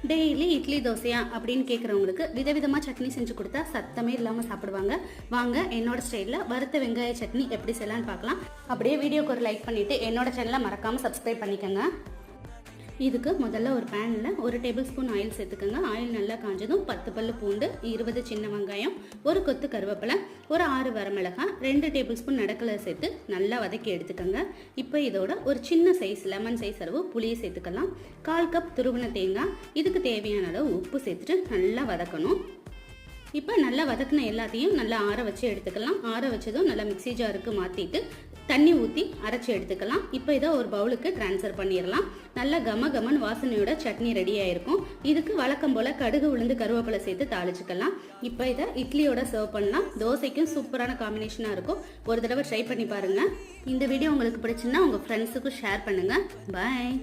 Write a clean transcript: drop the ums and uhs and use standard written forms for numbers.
Daily idli தோசையா அப்படின்னு கேட்குறவங்களுக்கு விதவிதமாக சட்னி செஞ்சு கொடுத்தா சத்தமே இல்லாமல் சாப்பிடுவாங்க. வாங்க என்னோட ஸ்டைலில் வறுத்த வெங்காய சட்னி எப்படி செய்யலான்னு பார்க்கலாம். அப்படியே வீடியோக்கு ஒரு லைக் பண்ணிவிட்டு என்னோட சேனலை மறக்காமல் சப்ஸ்கிரைப் பண்ணிக்கோங்க. இதுக்கு முதல்ல ஒரு பேனில் 1 டேபிள் ஸ்பூன் ஆயில் சேர்த்துக்கோங்க. ஆயில் நல்லா காஞ்சதும் 10 பல்லு பூண்டு, 20 சின்ன வெங்காயம், ஒரு கொத்து கருவேப்பிலை, ஒரு 6 வரமிளகாய், 2 டேபிள் ஸ்பூன் நடக்கலை சேர்த்து நல்லா வதக்கி எடுத்துக்கோங்க. இப்போ இதோட ஒரு சின்ன சைஸ் லெமன் சைஸ் அளவு புளியை சேர்த்துக்கலாம். 1/4 கப் துருவின தேங்காய், இதுக்கு தேவையான அளவு உப்பு சேர்த்துட்டு நல்லா வதக்கணும். இப்போ நல்லா வதக்கின எல்லாத்தையும் நல்லா ஆற வச்சு எடுத்துக்கலாம். ஆற வச்சதும் நல்லா மிக்ஸி ஜாருக்கு மாற்றிட்டு தண்ணி ஊற்றி அரைச்சி எடுத்துக்கலாம். இப்போ இதை ஒரு பவுலுக்கு ட்ரான்ஸ்ஃபர் பண்ணிடலாம். நல்லா கமகமன் வாசனையோட சட்னி ரெடி ஆயிருக்கும். இதுக்கு வழக்கம் போல் கடுகு, உளுந்து, கருவேப்பிலை சேர்த்து தாளிச்சுக்கலாம். இப்போ இதை இட்லியோட சர்வ் பண்ணலாம். தோசைக்கும் சூப்பரான காம்பினேஷனாக இருக்கும். ஒரு தடவை ட்ரை பண்ணி பாருங்கள். இந்த வீடியோ உங்களுக்கு பிடிச்சுன்னா உங்கள் ஃப்ரெண்ட்ஸுக்கும் ஷேர் பண்ணுங்கள். பாய்.